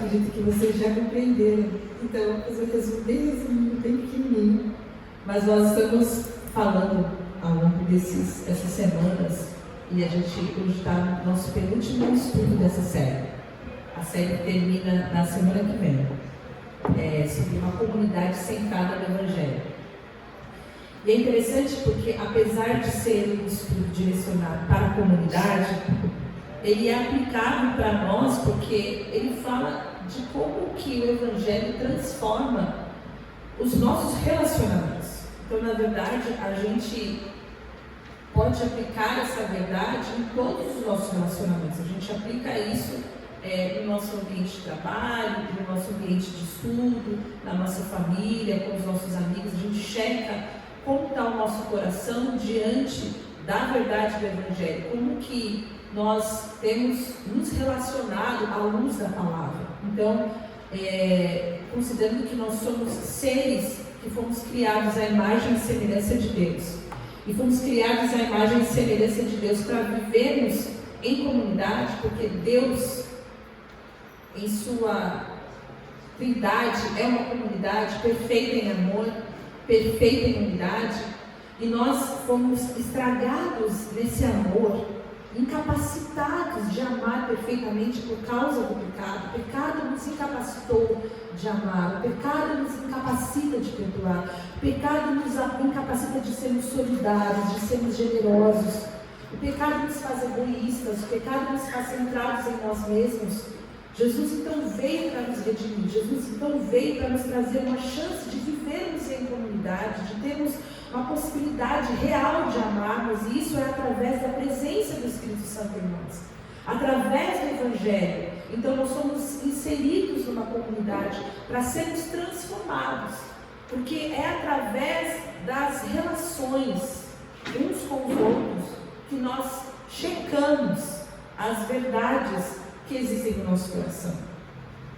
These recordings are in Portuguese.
acredito que vocês já compreenderam. Então, eu vou fazer um resumo bem resumido, bem pequenininho. Mas nós estamos falando ao longo dessas semanas, e a gente hoje está no nosso penúltimo estudo dessa série. A série termina na semana que vem, sobre uma comunidade centrada no Evangelho. E é interessante porque, apesar de ser um estudo direcionado para a comunidade, ele é aplicável para nós porque ele fala de como que o Evangelho transforma os nossos relacionamentos. Então, na verdade, a gente pode aplicar essa verdade em todos os nossos relacionamentos. A gente aplica isso no nosso ambiente de trabalho, no nosso ambiente de estudo, na nossa família, com os nossos amigos. A gente checa como está o nosso coração diante da verdade do Evangelho, como que nós temos nos relacionado à luz da palavra. Então, considerando que nós somos seres que fomos criados à imagem e semelhança de Deus, e fomos criados à imagem e semelhança de Deus para vivermos em comunidade, porque Deus, em sua trindade, é uma comunidade perfeita em amor, perfeita em unidade, e nós fomos estragados nesse amor, incapacitados de amar perfeitamente por causa do pecado. O pecado nos incapacitou de amar, o pecado nos incapacita de perdoar, o pecado nos incapacita de sermos solidários, de sermos generosos, o pecado nos faz egoístas, o pecado nos faz centrados em nós mesmos. Jesus então veio para nos redimir, Jesus então veio para nos trazer uma chance de vivermos em comunidade, de termos uma possibilidade real de amarmos, e isso é através da presença do Espírito Santo em nós, através do Evangelho. Então nós somos inseridos numa comunidade para sermos transformados, porque é através das relações uns com os outros que nós checamos as verdades que existem no nosso coração.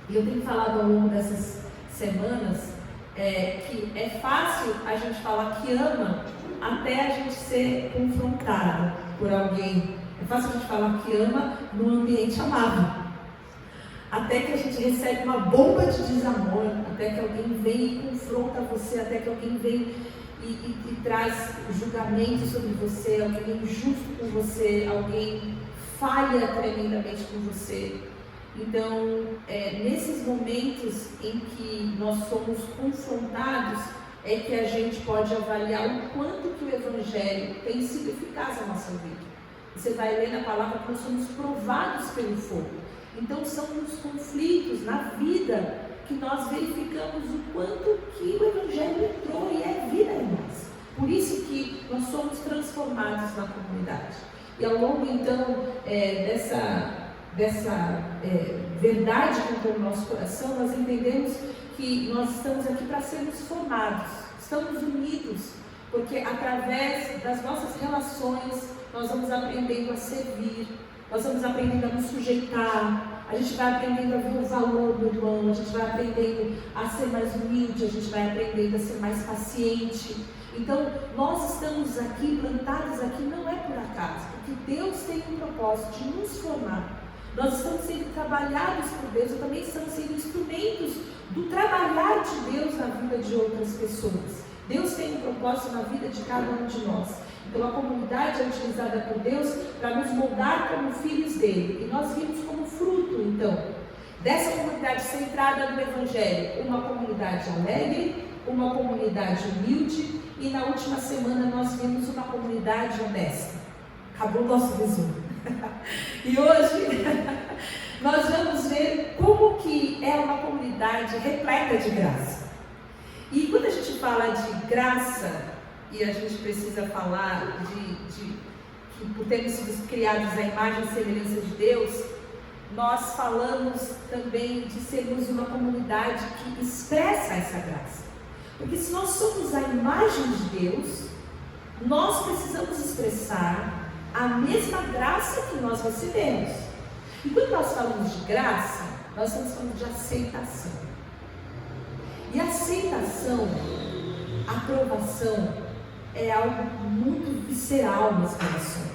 E eu tenho falado ao longo dessas semanas que é fácil a gente falar que ama até a gente ser confrontado por alguém. É fácil a gente falar que ama num ambiente amável, até que a gente recebe uma bomba de desamor, até que alguém vem e confronta você, até que alguém vem e traz julgamento sobre você, alguém é injusto com você, alguém falha tremendamente com você. Então, nesses momentos em que nós somos confrontados, é que a gente pode avaliar o quanto que o Evangelho tem sido eficaz na nossa vida. Você vai ler na palavra que nós somos provados pelo fogo. Então, são os conflitos na vida que nós verificamos o quanto que o Evangelho entrou e é vida em nós. Por isso que nós somos transformados na comunidade. E ao longo, então, dessa verdade que entrou no nosso coração, nós entendemos que nós estamos aqui para sermos formados, estamos unidos, porque através das nossas relações nós vamos aprendendo a servir, nós vamos aprendendo a nos sujeitar, a gente vai aprendendo a ver o valor do irmão, a gente vai aprendendo a ser mais humilde, a gente vai aprendendo a ser mais paciente. Então, nós estamos aqui, plantados aqui, não é por acaso, porque Deus tem um propósito de nos formar. Nós estamos sendo trabalhados por Deus, e também estamos sendo instrumentos do trabalhar de Deus na vida de outras pessoas. Deus tem um propósito na vida de cada um de nós. Então, a comunidade é utilizada por Deus para nos moldar como filhos dele. E nós vimos como fruto, então, dessa comunidade centrada no Evangelho, uma comunidade alegre, uma comunidade humilde, e na última semana nós vimos uma comunidade honesta. Acabou o nosso resumo. E hoje nós vamos ver como que é uma comunidade repleta de graça. E quando a gente fala de graça, e a gente precisa falar que por termos sido criados à imagem e semelhança de Deus, nós falamos também de sermos uma comunidade que expressa essa graça. Porque se nós somos a imagem de Deus, nós precisamos expressar a mesma graça que nós recebemos. E quando nós falamos de graça, nós estamos falando de aceitação. E aceitação, aprovação, é algo muito visceral nas relações.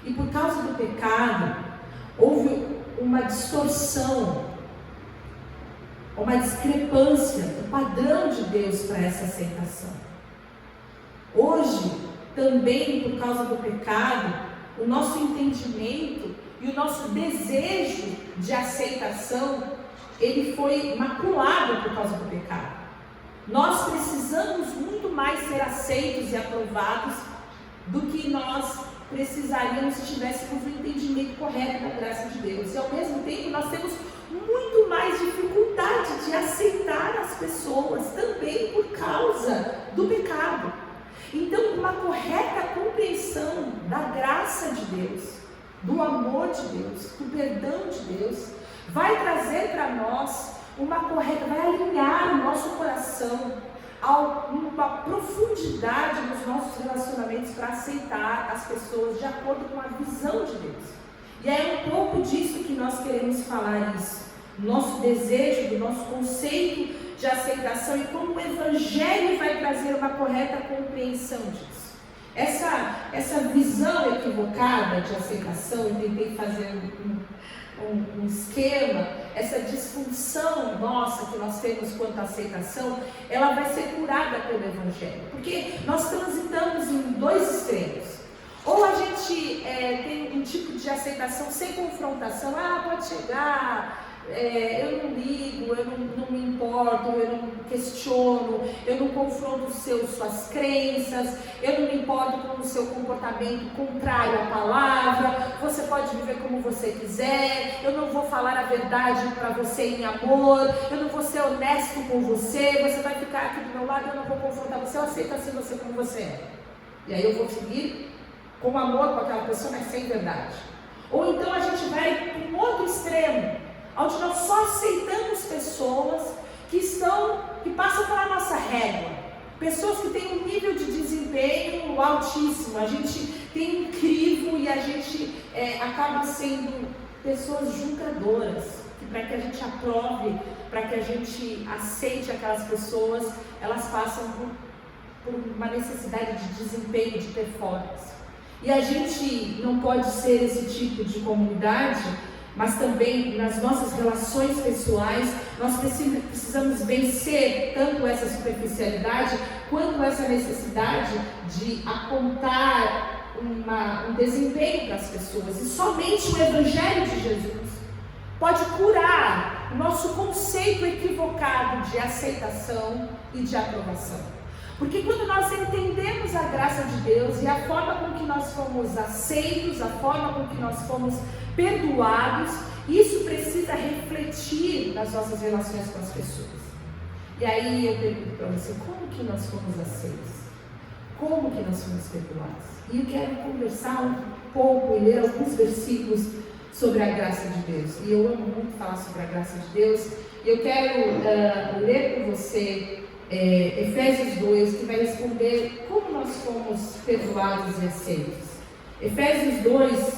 E por causa do pecado, houve uma distorção uma discrepância do padrão de Deus para essa aceitação. Hoje, também por causa do pecado, o nosso entendimento e o nosso desejo de aceitação, ele foi maculado por causa do pecado. Nós precisamos muito mais ser aceitos e aprovados do que nós precisaríamos se tivéssemos o entendimento correto da graça de Deus. E ao mesmo tempo nós temos muito mais dificuldade de aceitar as pessoas, também por causa do pecado. Então, uma correta compreensão da graça de Deus, do amor de Deus, do perdão de Deus, vai trazer para nós vai alinhar o nosso coração a uma profundidade nos nossos relacionamentos para aceitar as pessoas de acordo com a visão de Deus. E é um pouco disso que nós queremos falar isso. Nosso desejo, do nosso conceito de aceitação e como o Evangelho vai trazer uma correta compreensão disso. Essa visão equivocada de aceitação, eu tentei fazer um esquema, essa disfunção nossa que nós temos quanto à aceitação, ela vai ser curada pelo Evangelho, porque nós transitamos em dois extremos. Ou a gente tem um tipo de aceitação sem confrontação, pode chegar, eu não ligo, eu não me importo, eu não questiono, eu não confronto suas crenças, eu não me importo com o seu comportamento contrário à palavra, você pode viver como você quiser, eu não vou falar a verdade para você em amor, eu não vou ser honesto com você, você vai ficar aqui do meu lado, eu não vou confrontar você, eu aceito assim você como você é. E aí eu vou seguir com amor com aquela pessoa, mas sem verdade. Ou então a gente vai para um outro extremo, onde nós só aceitamos pessoas que passam pela nossa régua, pessoas que têm um nível de desempenho altíssimo, a gente tem um crivo e a gente acaba sendo pessoas julgadoras, que para que a gente aprove, para que a gente aceite aquelas pessoas, elas passam por uma necessidade de desempenho, de performance. E a gente não pode ser esse tipo de comunidade, mas também nas nossas relações pessoais, nós precisamos vencer tanto essa superficialidade, quanto essa necessidade de apontar um desempenho para as pessoas. E somente o Evangelho de Jesus pode curar o nosso conceito equivocado de aceitação e de aprovação. Porque quando nós entendemos a graça de Deus e a forma com que nós fomos aceitos, a forma com que nós fomos perdoados, isso precisa refletir nas nossas relações com as pessoas. E aí eu pergunto para você, como que nós fomos aceitos? Como que nós fomos perdoados? E eu quero conversar um pouco e ler alguns versículos sobre a graça de Deus. E eu amo muito falar sobre a graça de Deus. E eu quero ler com você Efésios 2, que vai responder como nós fomos perdoados e aceitos. Efésios 2,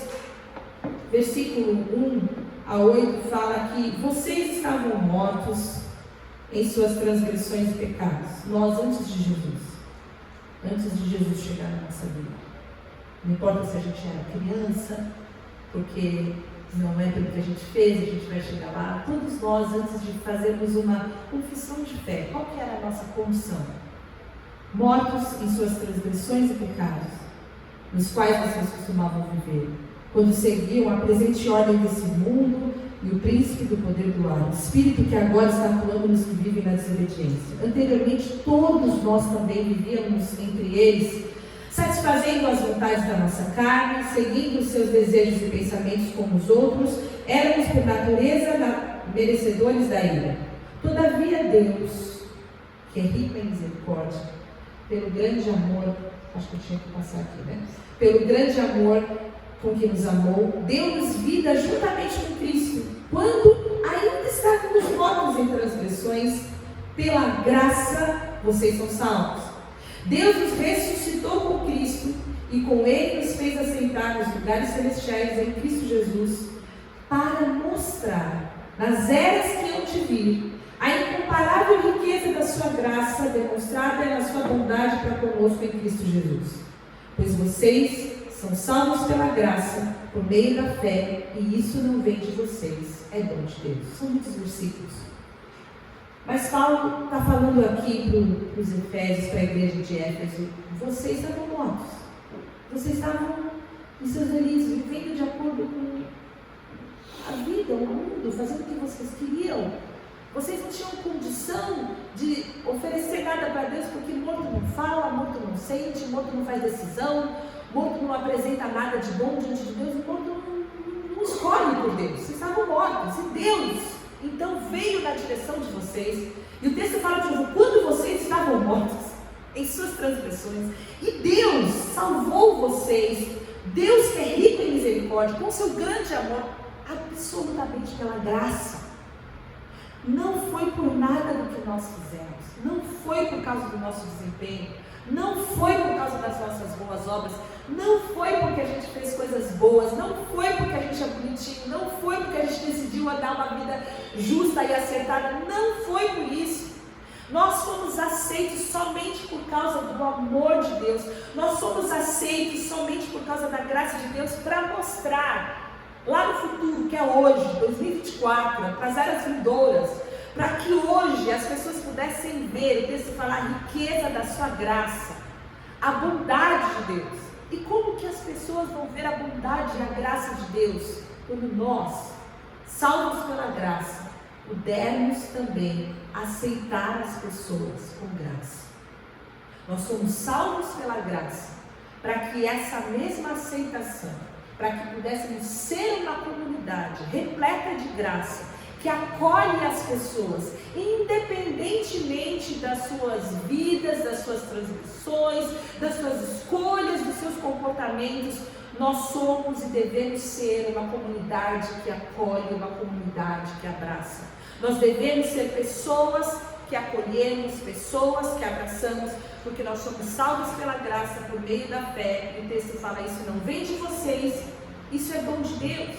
versículo 1 a 8, fala que vocês estavam mortos em suas transgressões e pecados. Nós, antes de Jesus chegar na nossa vida. Não importa se a gente era criança, porque não é pelo que a gente fez, a gente vai chegar lá. Todos nós, antes de fazermos uma confissão de fé, qual que era a nossa confissão? Mortos em suas transgressões e pecados, nos quais vocês costumavam viver, quando seguiam a presente ordem desse mundo e o príncipe do poder do ar, o espírito que agora está atuando nos que vivem na desobediência. Anteriormente, todos nós também vivíamos entre eles, satisfazendo as vontades da nossa carne, seguindo os seus desejos e pensamentos como os outros, éramos por natureza merecedores da ira. Todavia Deus, que é rico em misericórdia, pelo grande amor, acho que eu tinha que passar aqui, né? Pelo grande amor com que nos amou, deu-nos vida juntamente com Cristo, quando ainda estávamos mortos em transgressões, pela graça vocês são salvos. Deus nos ressuscitou com Cristo e com Ele nos fez assentar nos lugares celestiais em Cristo Jesus, para mostrar nas eras que hão de vir a incomparável riqueza da sua graça demonstrada na sua bondade para conosco em Cristo Jesus. Pois vocês são salvos pela graça, por meio da fé, e isso não vem de vocês, é dom de Deus. São muitos versículos. Mas Paulo está falando aqui para os Efésios, para a igreja de Éfeso: vocês estavam mortos, vocês estavam em seus delitos, vivendo de acordo com a vida, o mundo, fazendo o que vocês queriam. Vocês não tinham condição de oferecer nada para Deus, porque morto não fala, morto não sente, morto não faz decisão, morto não apresenta nada de bom diante de Deus, morto não escolhe por Deus. Vocês estavam mortos, e Deus então veio na direção de vocês. E o texto fala de novo: quando vocês estavam mortos em suas transgressões, e Deus salvou vocês. Deus, que é rico em misericórdia, com seu grande amor, absolutamente pela graça. Não foi por nada do que nós fizemos, não foi por causa do nosso desempenho, não foi por causa das nossas boas obras, não foi porque a gente fez coisas boas, não foi porque a gente é bonitinho, não foi porque a gente decidiu dar uma vida justa e acertada, não foi por isso. Nós somos aceitos somente por causa do amor de Deus. Nós somos aceitos somente por causa da graça de Deus, para mostrar lá no futuro, que é hoje, 2024, para as áreas vindouras, para que hoje as pessoas pudessem ver, o texto fala, a riqueza da sua graça, a bondade de Deus. E como que as pessoas vão ver a bondade e a graça de Deus? Quando nós, salvos pela graça, pudermos também aceitar as pessoas com graça. Nós somos salvos pela graça, para que essa mesma aceitação, para que pudéssemos ser uma comunidade repleta de graça, que acolhe as pessoas, independentemente das suas vidas, das suas transgressões, das suas escolhas, dos seus comportamentos. Nós somos e devemos ser uma comunidade que acolhe, uma comunidade que abraça. Nós devemos ser pessoas que acolhemos, pessoas que abraçamos, porque nós somos salvos pela graça por meio da fé. E o texto fala: isso não vem de vocês, isso é dom de Deus.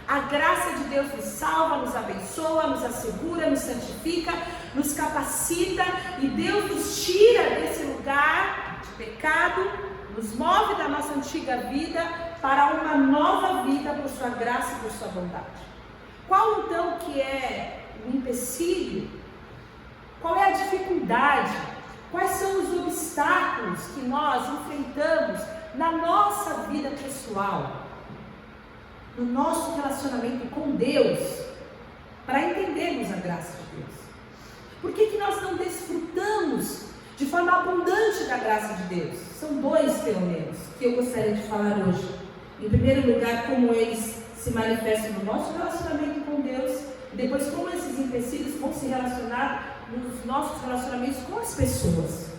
A graça de Deus nos salva, nos abençoa, nos assegura, nos santifica, nos capacita, e Deus nos tira desse lugar de pecado, nos move da nossa antiga vida para uma nova vida por sua graça e por sua bondade. Qual então que é o empecilho? Qual é a dificuldade? Quais são os obstáculos que nós enfrentamos na nossa vida pessoal, no nosso relacionamento com Deus, para entendermos a graça de Deus? Por que nós não desfrutamos de forma abundante da graça de Deus? São dois, pelo menos, que eu gostaria de falar hoje. Em primeiro lugar, como eles se manifestam no nosso relacionamento com Deus, e depois como esses empecilhos vão se relacionar nos nossos relacionamentos com as pessoas.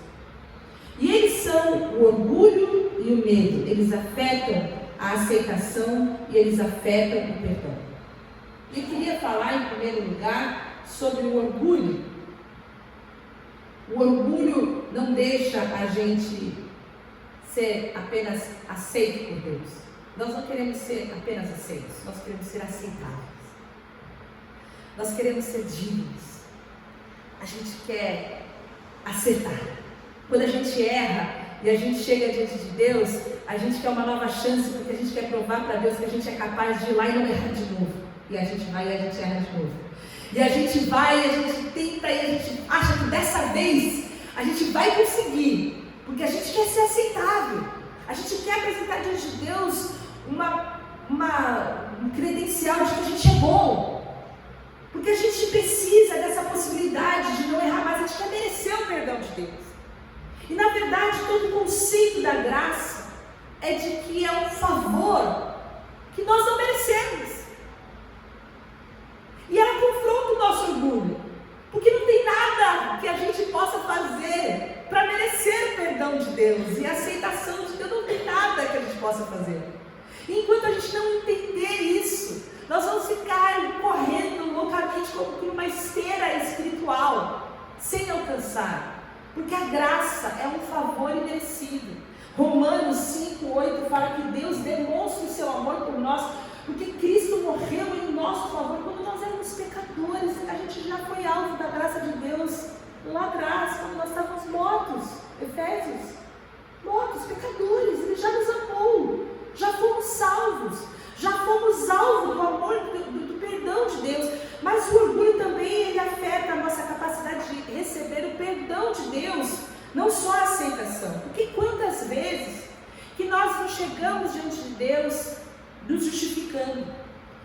E eles são o orgulho e o medo. Eles afetam a aceitação e eles afetam o perdão. Eu queria falar em primeiro lugar sobre o orgulho. O orgulho não deixa a gente ser apenas aceito por Deus. Nós não queremos ser apenas aceitos, nós queremos ser aceitáveis. Nós queremos ser dignos. A gente quer acertar. Quando a gente erra e a gente chega diante de Deus, a gente quer uma nova chance, porque a gente quer provar para Deus que a gente é capaz de ir lá e não errar de novo. E a gente vai e a gente erra de novo. E a gente vai e a gente tenta e a gente acha que dessa vez a gente vai conseguir, porque a gente quer ser aceitável. A gente quer apresentar diante de Deus um credencial de que a gente é bom. Porque a gente precisa dessa possibilidade de não errar mais, a gente quer merecer o perdão de Deus. E na verdade todo o conceito da graça é de que é um favor que nós não merecemos. E ela confronta o nosso orgulho, porque não tem nada que a gente possa fazer para merecer o perdão de Deus e a aceitação de Deus. Não tem nada que a gente possa fazer. E enquanto a gente não entender isso, nós vamos ficar correndo loucamente como por uma esteira espiritual, sem alcançar. Porque a graça é um favor imerecido. Romanos 5:8 fala que Deus demonstra o seu amor por nós, porque Cristo morreu em nosso favor quando nós éramos pecadores. A gente já foi alvo da graça de Deus lá atrás, quando nós estávamos mortos. Efésios, mortos, pecadores. Ele já nos amou, já fomos salvos, já fomos alvo do amor, do perdão de Deus. Mas o orgulho também, ele afeta a nossa capacidade receber o perdão de Deus, não só a aceitação. Porque quantas vezes que nós não chegamos diante de Deus nos justificando?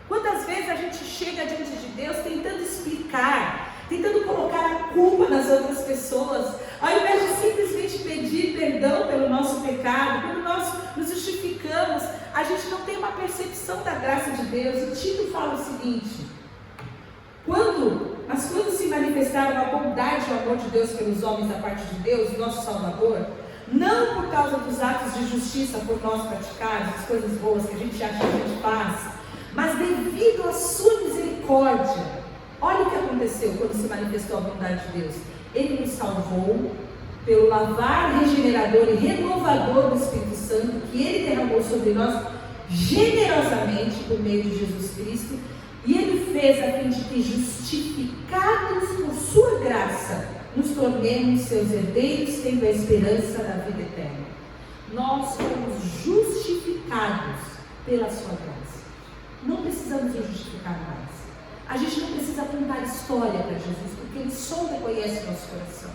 Quantas vezes a gente chega diante de Deus tentando explicar, tentando colocar a culpa nas outras pessoas, ao invés de simplesmente pedir perdão pelo nosso pecado? Quando nós nos justificamos, a gente não tem uma percepção da graça de Deus. O Tito fala o seguinte: mas quando se manifestaram a bondade e o amor de Deus pelos homens da parte de Deus, nosso Salvador, não por causa dos atos de justiça por nós praticados, as coisas boas que a gente acha que a gente faz, mas devido à sua misericórdia. Olha o que aconteceu quando se manifestou a bondade de Deus. Ele nos salvou pelo lavar regenerador e renovador do Espírito Santo, que Ele derramou sobre nós generosamente por meio de Jesus Cristo, e Ele fez a fim de que, justificados por sua graça, nos tornemos seus herdeiros, tendo a esperança da vida eterna. Nós fomos justificados pela sua graça. Não precisamos nos justificar mais. A gente não precisa contar história para Jesus, porque Ele sonda e conhece o nosso coração.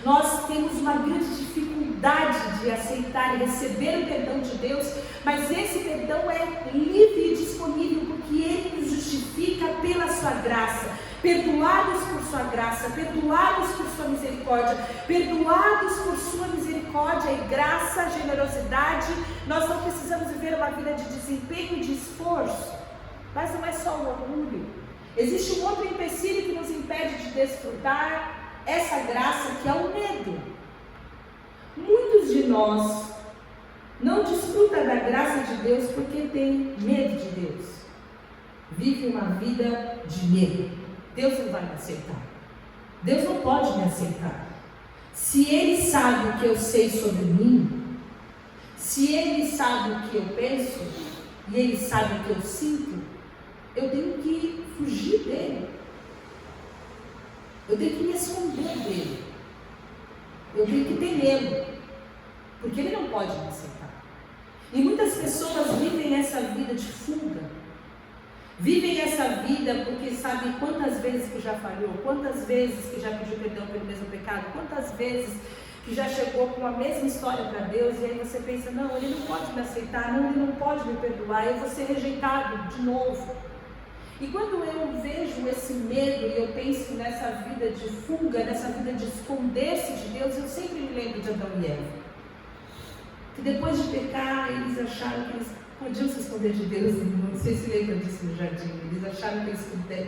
Nós temos uma grande dificuldade de aceitar e receber o perdão de Deus, mas esse perdão é livre e disponível, porque Ele nos justifica pela sua graça. Perdoados por sua graça, perdoados por sua misericórdia, perdoados por sua misericórdia e graça, generosidade. Nós não precisamos viver uma vida de desempenho e de esforço, mas não é só o orgulho. Existe um outro empecilho que nos impede de desfrutar essa graça, que é o medo. Muitos de nós não desfrutam da graça de Deus porque tem medo de Deus. Vive uma vida de medo. Deus não vai me aceitar. Deus não pode me aceitar. Se Ele sabe o que eu sei sobre mim, se Ele sabe o que eu penso, e Ele sabe o que eu sinto, eu tenho que fugir dele. Eu tenho que me esconder dele. Eu tenho que ter medo, porque Ele não pode me aceitar. E muitas pessoas vivem essa vida de fuga. Vivem essa vida porque sabe quantas vezes que já falhou, quantas vezes que já pediu perdão pelo mesmo pecado, quantas vezes que já chegou com a mesma história para Deus, e aí você pensa: não, Ele não pode me aceitar, não, Ele não pode me perdoar, eu vou ser rejeitado de novo. E quando eu vejo esse medo e eu penso nessa vida de fuga, nessa vida de esconder-se de Deus, eu sempre me lembro de Adão e Eva, que depois de pecar, eles acharam que eles podiam se esconder de Deus. Não sei se lembra disso no jardim. Eles acharam que eles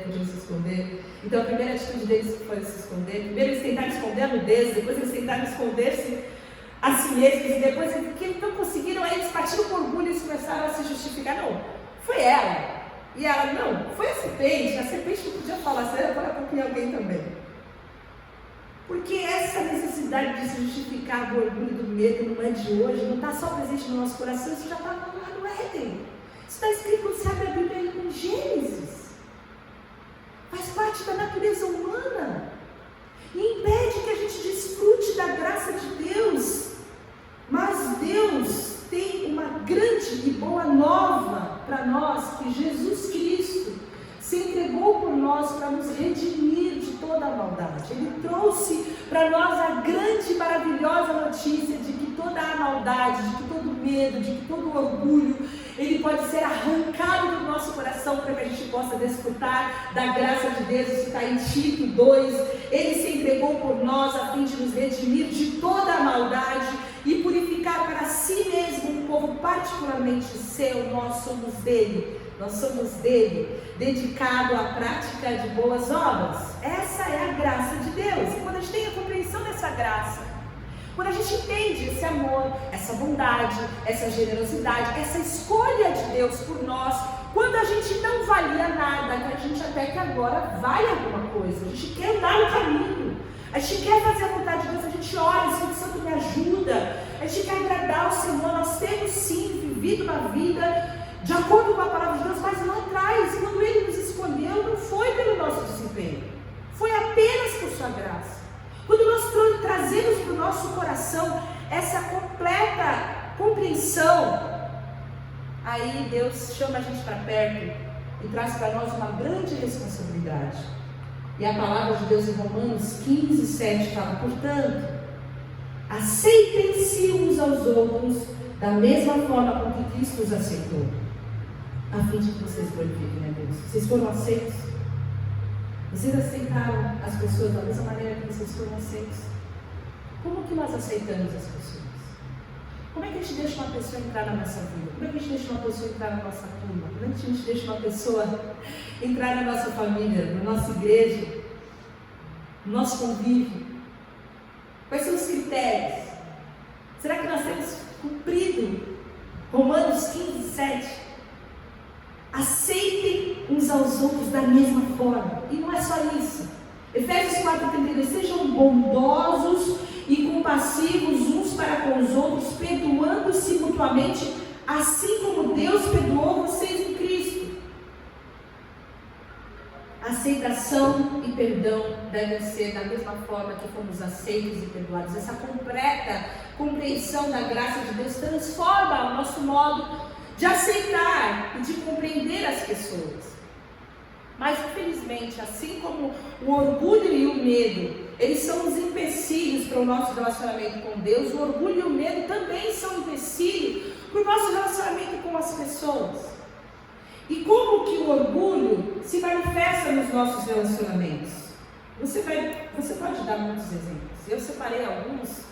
podiam se esconder. Então a primeira atitude deles foi se esconder. Primeiro eles tentaram esconder a nudez, depois eles tentaram esconder-se a si mesmos, e depois que não conseguiram, aí eles partiram com orgulho e começaram a se justificar. Não, foi ela. E ela: não, foi a serpente não podia falar, se era para culpar alguém também. Porque essa necessidade de se justificar do orgulho, do medo, não é de hoje, não está só presente no nosso coração, isso já está lá no Éden. Isso está escrito quando você abre a Bíblia em Gênesis. Faz parte da natureza humana. E impede que a gente desfrute da graça de Deus. Mas Deus tem uma grande e boa nova para nós, que Jesus Cristo se entregou por nós para nos redimir de toda a maldade. Ele trouxe para nós a grande e maravilhosa notícia de que toda a maldade, de que todo medo, de que todo orgulho, ele pode ser arrancado do nosso coração para que a gente possa desfrutar da graça de Deus. Isso está em Tito 2. Ele se entregou por nós a fim de nos redimir de toda a maldade e purificar para si mesmo um povo particularmente seu. Nós somos dele, dedicado à prática de boas obras. Essa é a graça de Deus. E quando a gente tem a compreensão dessa graça, quando a gente entende esse amor, essa bondade, essa generosidade, essa escolha de Deus por nós, quando a gente não valia nada, a gente até que agora vale alguma coisa, a gente quer andar no caminho, a gente quer fazer a vontade de Deus, a gente ora: Espírito Santo me ajuda, a gente quer agradar o Senhor. Nós temos sim vivido uma vida de acordo com a palavra de Deus, mas lá atrás, quando Ele nos escolheu, não foi pelo nosso desempenho, foi apenas por sua graça. Quando nós trazemos para o nosso coração essa completa compreensão, aí Deus chama a gente para perto e traz para nós uma grande responsabilidade. E a palavra de Deus em Romanos 15, 7 fala: portanto, aceitem-se uns aos outros da mesma forma com que Cristo os aceitou, a fim de que vocês glorifiquem a Deus. Vocês foram aceitos? Vocês aceitaram as pessoas da mesma maneira que vocês foram aceitos? Como que nós aceitamos as pessoas? Como é que a gente deixa uma pessoa entrar na nossa vida? Como é que a gente deixa uma pessoa entrar na nossa turma? Como é que a gente deixa uma pessoa entrar na nossa família, na nossa igreja, no nosso convívio? Quais são os critérios? Será que nós temos cumprido Romanos 15, 7? Aceitem uns aos outros da mesma forma. E não é só isso. Efésios 4,32: sejam bondosos e compassivos uns para com os outros, perdoando-se mutuamente, assim como Deus perdoou vocês em Cristo. Aceitação e perdão devem ser da mesma forma que fomos aceitos e perdoados. Essa completa compreensão da graça de Deus transforma o nosso modo de aceitar e de compreender as pessoas. Mas infelizmente, assim como o orgulho e o medo, eles são os empecilhos para o nosso relacionamento com Deus, o orgulho e o medo também são empecilhos para o nosso relacionamento com as pessoas. E como que o orgulho se manifesta nos nossos relacionamentos? Você pode dar muitos exemplos. Eu separei alguns.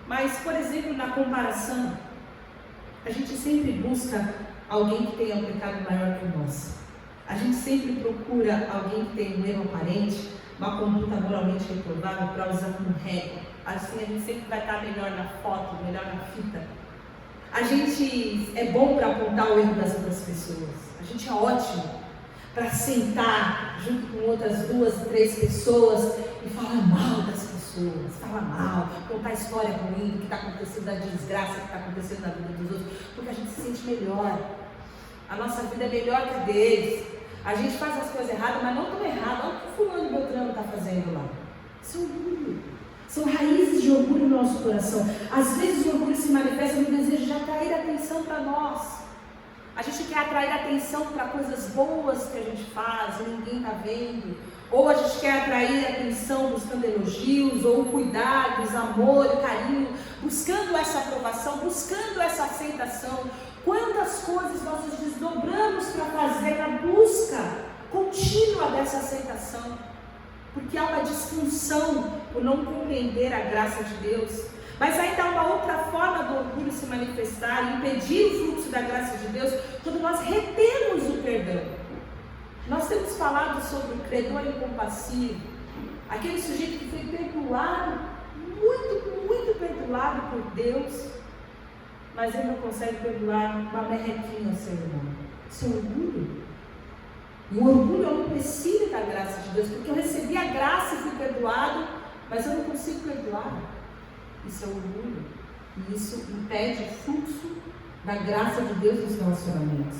Mas, por exemplo, na comparação, a gente sempre busca alguém que tenha um pecado maior que o nosso. A gente sempre procura alguém que tenha um erro aparente, uma conduta moralmente reprovável, para usar como regra. Assim a gente sempre vai estar melhor na foto, melhor na fita. A gente é bom para apontar o erro das outras pessoas. A gente é ótimo para sentar junto com outras 2, 3 pessoas e falar mal das pessoas, falar mal, contar história ruim do que está acontecendo, da desgraça que está acontecendo na vida dos outros, porque a gente se sente melhor. A nossa vida é melhor que a deles. A gente faz as coisas erradas, mas não tão erradas. Olha o que o fulano Beltrano está fazendo lá. Isso é orgulho. São raízes de orgulho no nosso coração. Às vezes o orgulho se manifesta no desejo de atrair atenção para nós. A gente quer atrair atenção para coisas boas que a gente faz e ninguém está vendo. Ou a gente quer atrair atenção buscando elogios, ou cuidados, amor, carinho, buscando essa aprovação, buscando essa aceitação. Quantas coisas nós nos desdobramos para fazer na busca contínua dessa aceitação? Porque há uma disfunção por não compreender a graça de Deus. Mas ainda há uma outra forma do orgulho se manifestar, impedir o fluxo da graça de Deus, quando nós retemos o perdão. Nós temos falado sobre o credor incompassivo, aquele sujeito que foi perdoado, muito perdoado por Deus, mas ele não consegue perdoar uma merrequinha ao seu irmão. Isso é orgulho. E o orgulho é um empecilho da graça de Deus, porque eu recebi a graça e fui perdoado, mas eu não consigo perdoar. Isso é orgulho. E isso impede o fluxo da graça de Deus nos relacionamentos.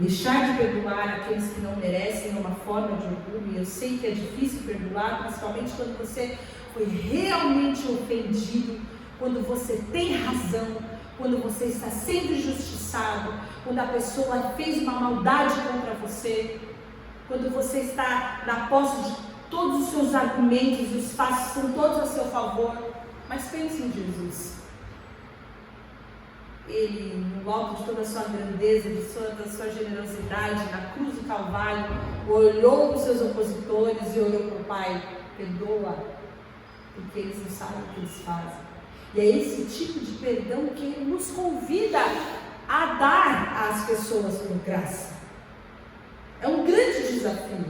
Deixar de perdoar aqueles que não merecem é uma forma de orgulho. E eu sei que é difícil perdoar, principalmente quando você foi realmente ofendido, quando você tem razão, quando você está sendo injustiçado, quando a pessoa fez uma maldade contra você, quando você está na posse de todos os seus argumentos e os fatos são todos a seu favor. Mas pense em Jesus. Ele, no alto de toda a sua grandeza, de toda a sua generosidade, na cruz do Calvário, olhou para os seus opositores e olhou para o Pai: perdoa, porque eles não sabem o que eles fazem. E é esse tipo de perdão que Ele nos convida a dar às pessoas por graça. É um grande desafio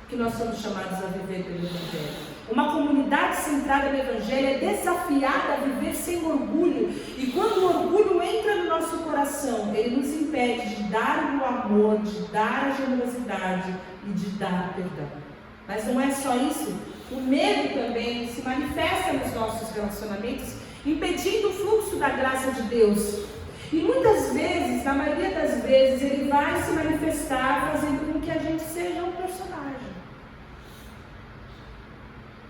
que nós somos chamados a viver pelo Evangelho. Uma comunidade centrada no Evangelho é desafiada a viver sem orgulho. E quando o orgulho entra no nosso coração, ele nos impede de dar o amor, de dar a generosidade e de dar o perdão. Mas não é só isso. O medo também se manifesta nos nossos relacionamentos, impedindo o fluxo da graça de Deus. E muitas vezes, na maioria das vezes, ele vai se manifestar fazendo com que a gente seja um personagem.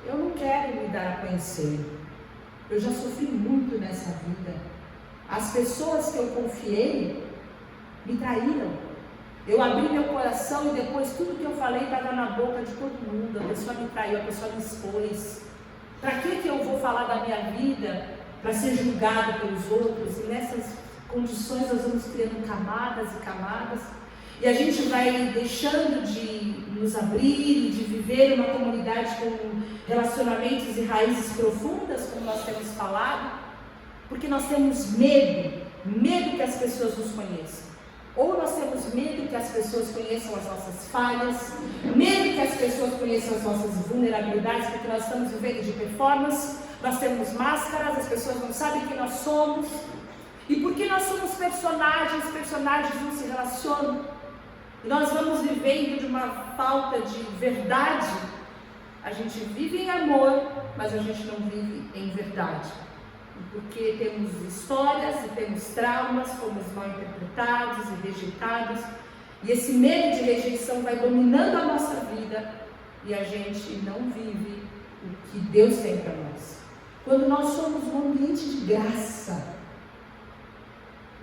Eu não quero me dar a conhecer. Eu já sofri muito nessa vida. As pessoas que eu confiei me traíram. Eu abri meu coração e depois tudo que eu falei estava na boca de todo mundo. A pessoa me traiu, a pessoa me expôs. Para que eu vou falar da minha vida para ser julgado pelos outros? E nessas condições nós vamos criando camadas e camadas. E a gente vai deixando de nos abrir, de viver uma comunidade com relacionamentos e raízes profundas, como nós temos falado, porque nós temos medo que as pessoas nos conheçam. Ou nós temos medo que as pessoas conheçam as nossas falhas, medo que as pessoas conheçam as nossas vulnerabilidades, porque nós estamos vivendo de performance, nós temos máscaras, as pessoas não sabem quem nós somos. E porque nós somos personagens não se relacionam. E nós vamos vivendo de uma falta de verdade. A gente vive em amor, mas a gente não vive em verdade. Porque temos histórias e temos traumas, fomos mal interpretados e rejeitados. E esse medo de rejeição vai dominando a nossa vida e a gente não vive o que Deus tem para nós. Quando nós somos um ambiente de graça,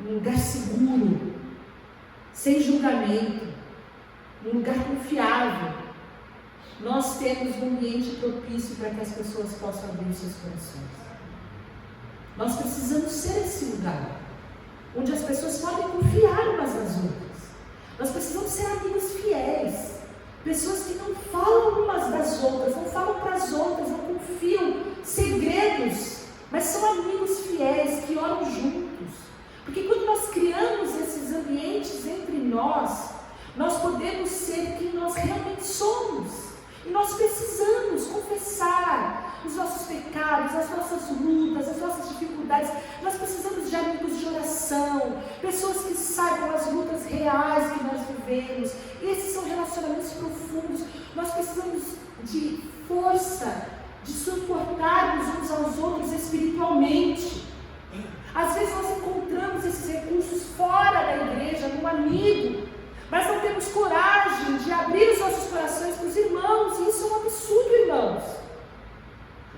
um lugar seguro, sem julgamento, um lugar confiável, nós temos um ambiente propício para que as pessoas possam abrir seus corações. Nós precisamos ser esse lugar, onde as pessoas podem confiar umas nas outras. Nós precisamos ser amigos fiéis, pessoas que não falam umas das outras, não falam para as outras, não confiam segredos, mas são amigos fiéis que oram juntos. Porque quando nós criamos esses ambientes entre nós podemos ser quem nós realmente somos. E nós precisamos confessar os nossos pecados, as nossas lutas, as nossas dificuldades. Nós precisamos de amigos de oração, pessoas que saibam as lutas reais que nós vivemos. Esses são relacionamentos profundos. Nós precisamos de força, de suportarmos uns aos outros espiritualmente. Às vezes nós encontramos esses recursos fora da igreja, num amigo, mas não temos coragem de abrir os nossos corações para os irmãos, e isso é um absurdo, irmãos.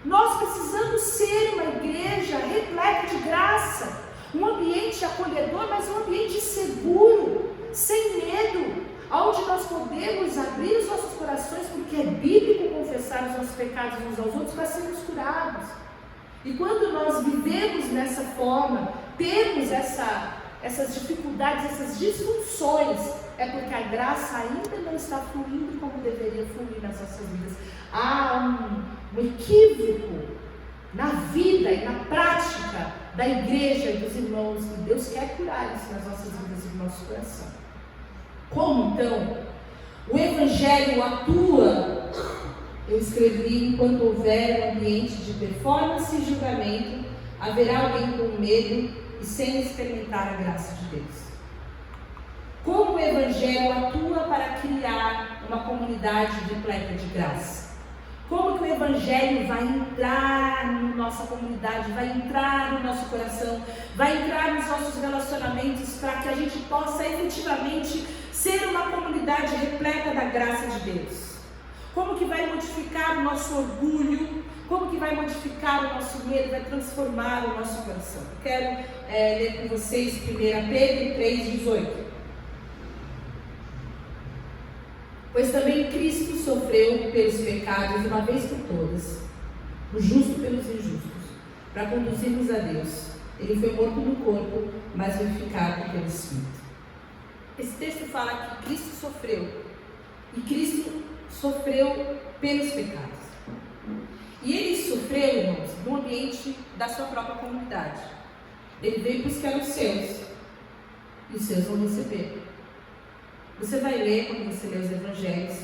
Nós precisamos ser uma igreja repleta de graça, um ambiente acolhedor, mas um ambiente seguro, sem medo, onde nós podemos abrir os nossos corações, porque é bíblico confessar os nossos pecados uns aos outros para sermos curados. E quando nós vivemos nessa forma, temos essas dificuldades, essas disfunções, é porque a graça ainda não está fluindo como deveria fluir nas nossas vidas. Há um equívoco na vida e na prática da igreja e dos irmãos, e Deus quer curar isso nas nossas vidas e no nosso coração. Como então o Evangelho atua? Eu escrevi: enquanto houver um ambiente de performance e julgamento, haverá alguém com medo e sem experimentar a graça de Deus. Como o Evangelho atua para criar uma comunidade repleta de graça? Como que o Evangelho vai entrar na nossa comunidade, vai entrar no nosso coração, vai entrar nos nossos relacionamentos para que a gente possa efetivamente ser uma comunidade repleta da graça de Deus? Como que vai modificar o nosso orgulho? Como que vai modificar o nosso medo, vai transformar o nosso coração? Eu quero ler com vocês 1 Pedro 3,18. Pois também Cristo sofreu pelos pecados uma vez por todas, o justo pelos injustos, para conduzir-nos a Deus. Ele foi morto no corpo, mas vivificado pelo Espírito. Esse texto fala que Cristo sofreu, e Cristo sofreu pelos pecados. E ele sofreu, irmãos, no ambiente da sua própria comunidade. Ele veio buscar os seus, e os seus não receberam. Você vai ler, quando você lê os evangelhos,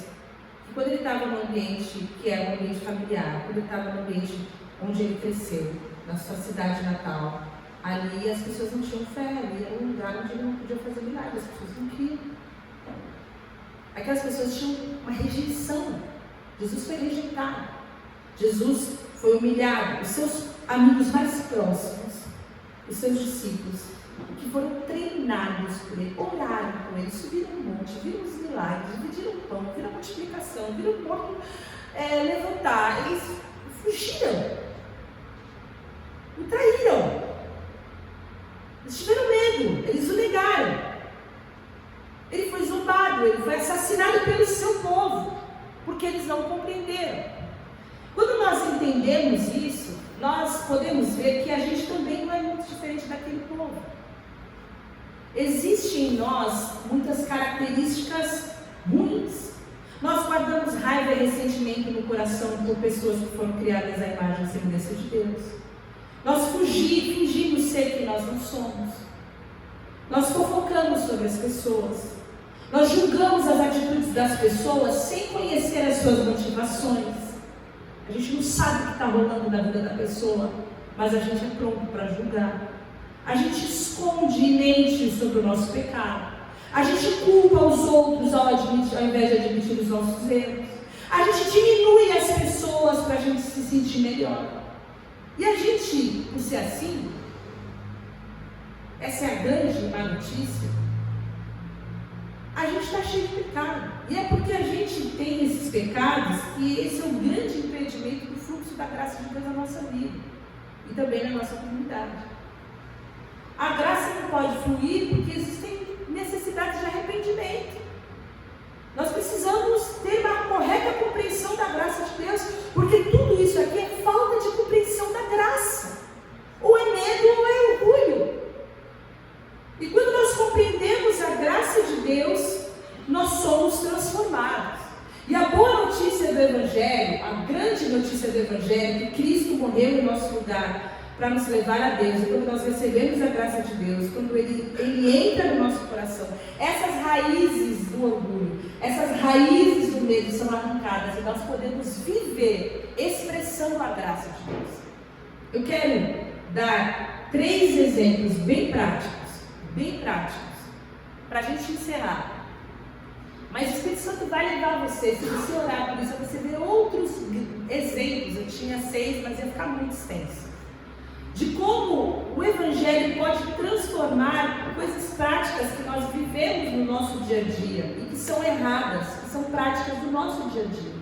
que quando ele estava no ambiente que era um ambiente familiar, quando ele estava no ambiente onde ele cresceu, na sua cidade natal, ali as pessoas não tinham fé, ali era um lugar onde ele não podia fazer milagres, as pessoas não queriam. Aquelas pessoas tinham uma rejeição. Jesus foi rejeitado. Jesus foi humilhado. Os seus amigos mais próximos, os seus discípulos, que foram treinados por ele, oraram com ele, subiram um monte, viram os milagres, dividiram o pão, viram a multiplicação, viram o morto levantar. Eles fugiram, o traíram, eles tiveram medo, eles o negaram. Ele foi zombado. porque eles não compreenderam. Quando nós entendemos isso, nós podemos ver que a gente também não é muito diferente daquele povo. Existem em nós muitas características ruins. Nós guardamos raiva e ressentimento no coração por pessoas que foram criadas à imagem e semelhança de Deus. Nós fingimos ser quem nós não somos. Nós fofocamos sobre as pessoas. Nós julgamos as atitudes das pessoas sem conhecer as suas motivações. A gente não sabe o que está rolando na vida da pessoa, mas a gente é pronto para julgar. A gente esconde e mente sobre o nosso pecado. A gente culpa os outros ao invés de admitir os nossos erros. A gente diminui as pessoas para a gente se sentir melhor. E a gente, por ser assim, essa é a grande má notícia, a gente está cheio de pecado. E é porque a gente tem esses pecados que esse é o grande impedimento do fluxo da graça de Deus na nossa vida e também na nossa comunidade. A graça não pode fluir porque existem necessidades de arrependimento. Nós precisamos ter uma correta compreensão da graça de Deus, porque tudo isso aqui é falta de compreensão da graça. Ou é medo ou é orgulho. E quando nós compreendemos a graça de Deus, nós somos transformados. E a boa notícia do Evangelho, a grande notícia do Evangelho, que Cristo morreu em nosso lugar para nos levar a Deus, e quando nós recebemos a graça de Deus, quando Ele entra no nosso coração, essas raízes do orgulho, essas raízes do medo são arrancadas e nós podemos viver expressando a graça de Deus. Eu quero dar 3 exemplos bem práticos, para a gente encerrar. Mas o Espírito Santo vai levar você, se você orar por isso, você ver outros exemplos. Eu tinha 6, mas ia ficar muito extenso. De como o Evangelho pode transformar coisas práticas que nós vivemos no nosso dia a dia e que são erradas, que são práticas do nosso dia a dia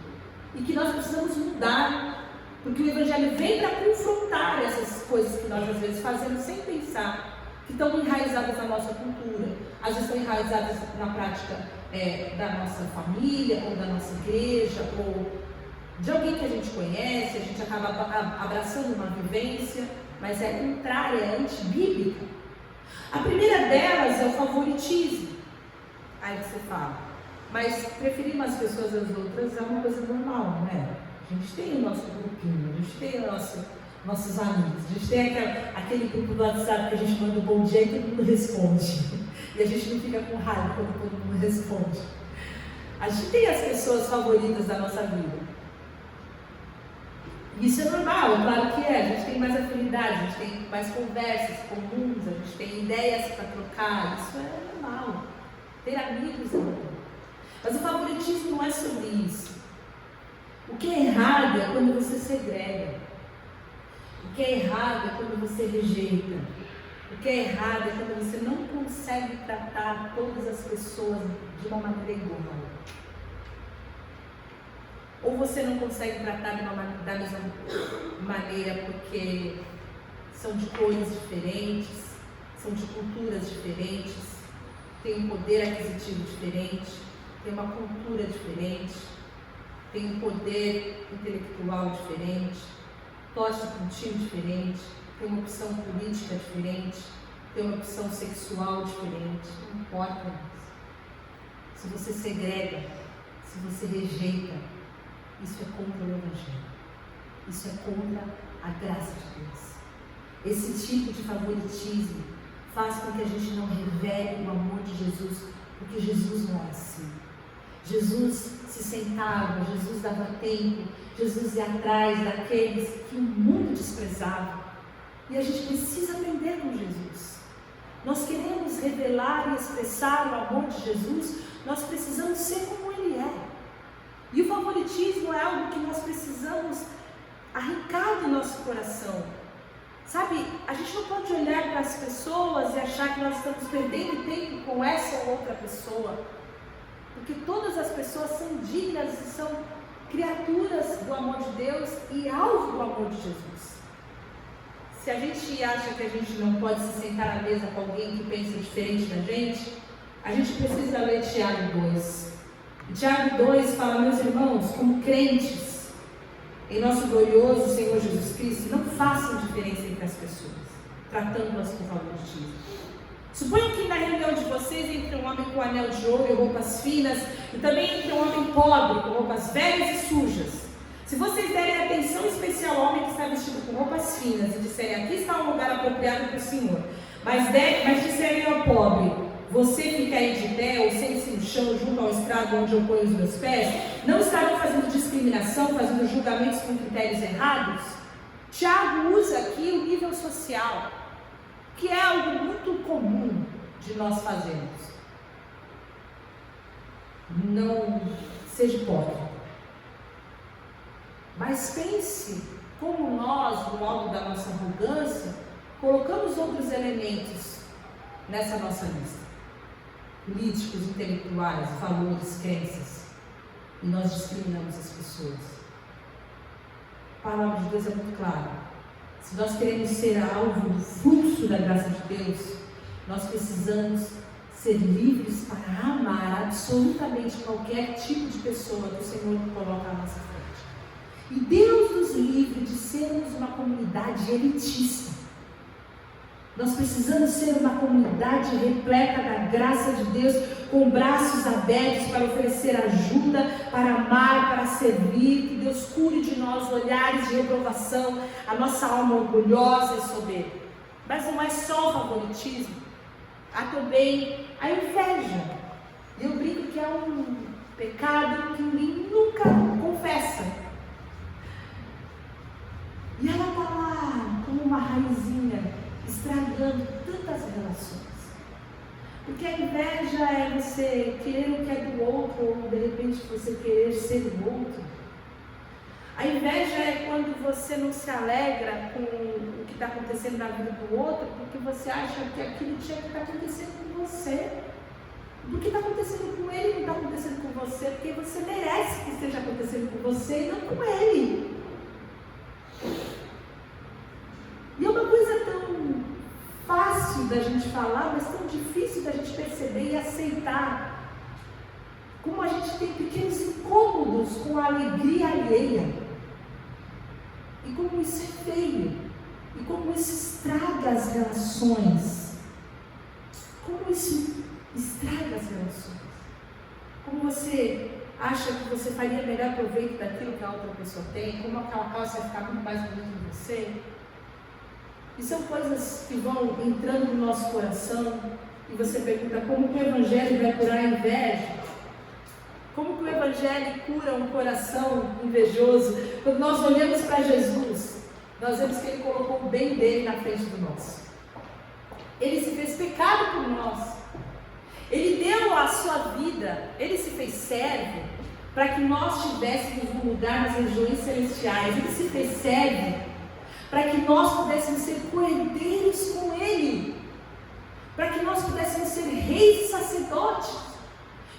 e que nós precisamos mudar, porque o Evangelho vem para confrontar essas coisas que nós às vezes fazemos sem pensar, que estão enraizadas na nossa cultura, às vezes estão enraizadas na prática da nossa família ou da nossa igreja ou de alguém que a gente conhece, a gente acaba abraçando uma vivência, mas é contrária, é antibíblica. A primeira delas é o favoritismo. Aí você fala, mas preferir umas pessoas às outras é uma coisa normal, não é? A gente tem o nosso grupinho, a gente tem nossos amigos, a gente tem aquele grupo do WhatsApp que a gente manda um bom dia e todo mundo responde. E a gente não fica com raiva quando todo mundo responde. A gente tem as pessoas favoritas da nossa vida. Isso é normal, é claro que é. A gente tem mais afinidade, a gente tem mais conversas comuns, a gente tem ideias para trocar. Isso é normal. Ter amigos é normal. Mas o favoritismo não é sobre isso. O que é errado é quando você segrega. O que é errado é quando você rejeita. O que é errado é quando você não consegue tratar todas as pessoas de uma maneira igual. Ou você não consegue tratar da mesma maneira porque são de cores diferentes, são de culturas diferentes, tem um poder aquisitivo diferente, tem uma cultura diferente, tem um poder intelectual diferente, torce para um time diferente, tem uma opção política diferente, tem uma opção sexual diferente, não importa isso. Se você segrega, se você rejeita, isso é contra o Evangelho, isso é contra a graça de Deus. Esse tipo de favoritismo faz com que a gente não revele o amor de Jesus, porque Jesus não é assim. Jesus se sentava, Jesus dava tempo, Jesus ia atrás daqueles que o mundo desprezava. E a gente precisa aprender com Jesus. Nós queremos revelar e expressar o amor de Jesus, nós precisamos ser como Ele é. E o favoritismo é algo que nós precisamos arrancar do nosso coração. Sabe, a gente não pode olhar para as pessoas e achar que nós estamos perdendo tempo com essa ou outra pessoa. Porque todas as pessoas são dignas e são criaturas do amor de Deus e alvo do amor de Jesus. Se a gente acha que a gente não pode se sentar à mesa com alguém que pensa diferente da gente, a gente precisa ler Tiago 2. E Tiago 2 fala, meus irmãos, como crentes em nosso glorioso Senhor Jesus Cristo não façam diferença entre as pessoas, tratando-as com favoritismo. Suponha que na reunião de vocês entre um homem com anel de ouro e roupas finas, e também entre um homem pobre com roupas velhas e sujas. Se vocês derem atenção especial ao homem que está vestido com roupas finas e disserem, aqui está um lugar apropriado para o Senhor, mas disserem ao pobre, você fica aí de pé ou sente-se no chão junto ao estrado onde eu ponho os meus pés, não estarão fazendo discriminação, fazendo julgamentos com critérios errados? Tiago usa aqui o nível social, que é algo muito comum de nós fazermos. Não seja pobre, mas pense como nós, no alto da nossa arrogância, colocamos outros elementos nessa nossa lista. Políticos, intelectuais, valores, crenças, e nós discriminamos as pessoas. A palavra de Deus é muito clara. Se nós queremos ser alvo do fluxo da graça de Deus, nós precisamos ser livres para amar absolutamente qualquer tipo de pessoa que o Senhor coloca à nossa frente. E Deus nos livre de sermos uma comunidade elitista. Nós precisamos ser uma comunidade repleta da graça de Deus, com braços abertos para oferecer ajuda, para amar, para servir. Que Deus cure de nós olhares de reprovação, a nossa alma orgulhosa e soberba. Mas não é só o favoritismo, há também a inveja. Eu brinco que é um pecado que ninguém nunca confessa. E ela está lá como uma raizinha, estragando tantas relações. Porque a inveja é você querer o que é do outro, ou de repente você querer ser o outro. A inveja é quando você não se alegra com o que está acontecendo na vida do outro, porque você acha que aquilo tinha que estar acontecendo com você. O que está acontecendo com ele não está acontecendo com você, porque você merece que esteja acontecendo com você e não com ele. E é uma coisa tão fácil da gente falar, mas tão difícil da gente perceber e aceitar. Como a gente tem pequenos incômodos com a alegria alheia. E como isso é feio. E como isso estraga as relações. Como isso estraga as relações. Como você acha que você faria melhor proveito daquilo que a outra pessoa tem. Como aquela calça vai ficar muito mais bonita em você. E são coisas que vão entrando no nosso coração e você pergunta como que o Evangelho vai curar a inveja? Como que o Evangelho cura um coração invejoso? Quando nós olhamos para Jesus, nós vemos que Ele colocou o bem dele na frente do nosso. Ele se fez pecado por nós. Ele deu a sua vida, Ele se fez servo para que nós tivéssemos um lugar nas regiões celestiais. Ele se fez servo para que nós pudéssemos ser coerdeiros com Ele, para que nós pudéssemos ser reis e sacerdotes.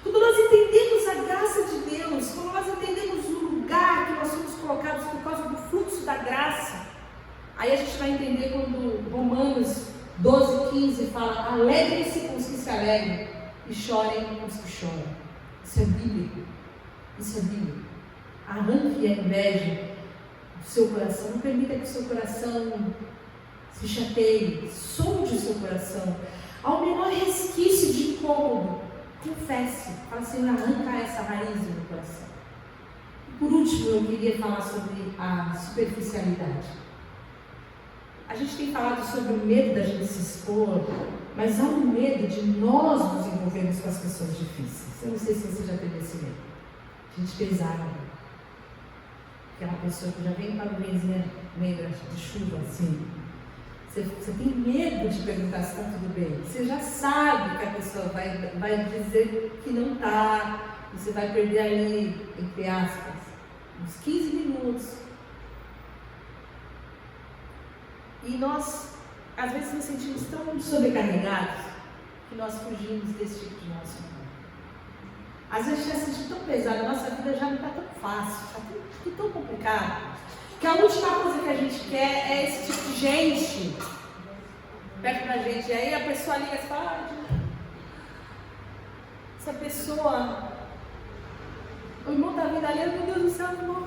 Quando nós entendemos a graça de Deus, quando nós entendemos o lugar que nós somos colocados por causa do fluxo da graça, aí a gente vai entender quando Romanos 12:15 fala, alegrem-se com os que se alegram e chorem com os que choram. Isso é bíblico, isso é bíblico. Arranque a inveja do seu coração, não permita que o seu coração se chateie, sonde o seu coração. Ao menor resquício de incômodo, confesse, fala, Senhor, arranca essa raiz do meu coração. Por último, eu queria falar sobre a superficialidade. A gente tem falado sobre o medo da gente se expor, mas há um medo de nós nos envolvermos com as pessoas difíceis. Eu não sei se você já teve esse medo. A gente pesar. Aquela pessoa que já vem para a nuvenzinha negra de chuva, assim. Você tem medo de perguntar se está tudo bem. Você já sabe que a pessoa vai dizer que não está. Você vai perder ali, entre aspas, uns 15 minutos. E nós, às vezes, nos sentimos tão sobrecarregados que nós fugimos desse tipo de relacionamento. Às vezes já se sente tão pesado, a nossa vida já não está tão fácil, está tão complicado, que a última coisa que a gente quer é esse tipo de gente perto da gente. E aí a pessoa liga e fala, essa pessoa, o irmão está vindo ali, meu Deus do céu, irmão,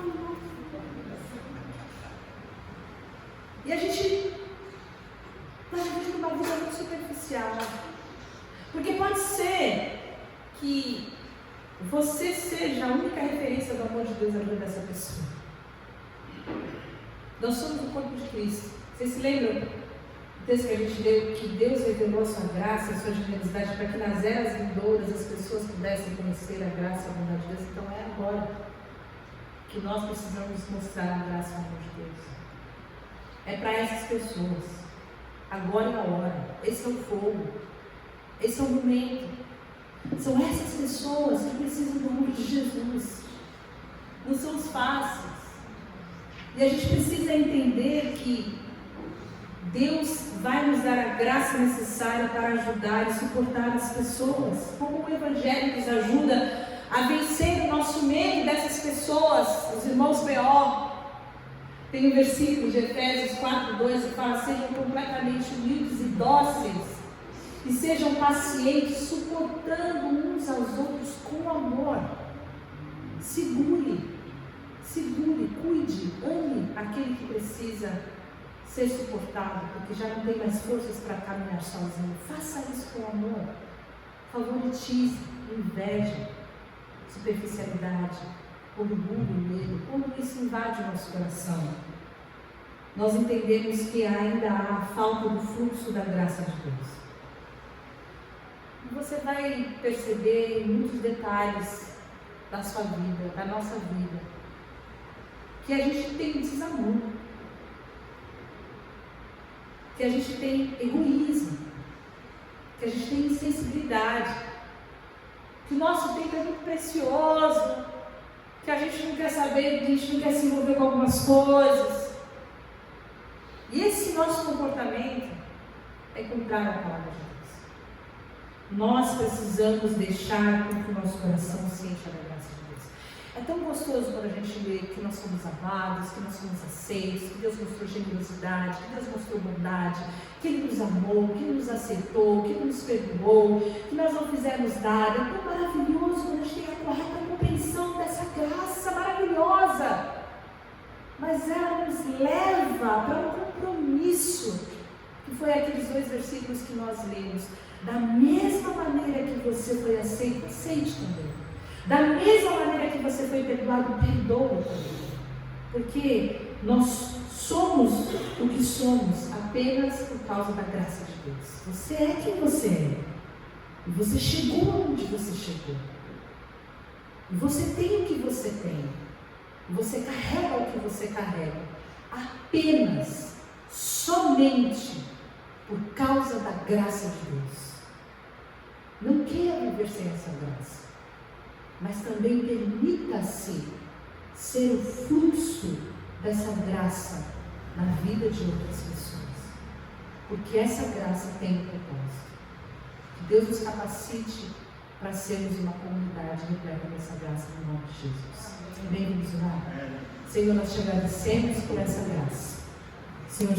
pelo amor de Deus, a vida dessa pessoa. Nós somos o corpo de Cristo. Vocês se lembram do texto que a gente leu? Que Deus revelou a sua graça, a sua generosidade, para que nas eras vindouras as pessoas pudessem conhecer a graça e a bondade de Deus. Então é agora que nós precisamos mostrar a graça e o amor de Deus. É para essas pessoas. Agora é a hora. Esse é o fogo. Esse é o momento. São essas pessoas que precisam do amor de Jesus. Não são os fáceis. E a gente precisa entender que Deus vai nos dar a graça necessária para ajudar e suportar as pessoas. Como o Evangelho nos ajuda a vencer o nosso medo dessas pessoas, os irmãos B.O. Tem um versículo de Efésios 4:2 que fala: sejam completamente humildes e dóceis, e sejam pacientes, suportando uns aos outros com amor. Segure, cuide, ame aquele que precisa ser suportado, porque já não tem mais forças para caminhar sozinho. Faça isso com amor. Favoritize inveja, superficialidade, orgulho, medo. Como isso invade o nosso coração? Nós entendemos que ainda há falta do fluxo da graça de Deus. E você vai perceber em muitos detalhes da sua vida, da nossa vida, que a gente tem desamor, que a gente tem egoísmo, que a gente tem insensibilidade, que o nosso tempo é muito precioso, que a gente não quer saber, que a gente não quer se envolver com algumas coisas. E esse nosso comportamento é contrário à palavra de Deus. Nós precisamos deixar com que o nosso coração se encha da graça de Deus. É tão gostoso quando a gente lê que nós somos amados, que nós somos aceitos, que Deus mostrou generosidade, que Deus mostrou bondade, que Ele nos amou, que Ele nos aceitou, que Ele nos perdoou, que nós não fizemos nada. É tão maravilhoso quando a gente tem a correta compreensão dessa graça maravilhosa. Mas ela nos leva para um compromisso, que foi aqueles 2 versículos que nós lemos. Da mesma maneira que você foi aceito, aceite também. Da mesma maneira que você foi perdoado, perdoe também. Porque nós somos o que somos apenas por causa da graça de Deus. Você é quem você é. E você chegou onde você chegou. E você tem o que você tem. E você carrega o que você carrega. Apenas, somente por causa da graça de Deus. Não queira viver sem essa graça, mas também permita-se ser o fluxo dessa graça na vida de outras pessoas, porque essa graça tem um propósito. Que Deus nos capacite para sermos uma comunidade repleta dessa graça no nome de Jesus. Bem-vindos, Senhor, nós te agradecemos por essa graça. Senhor,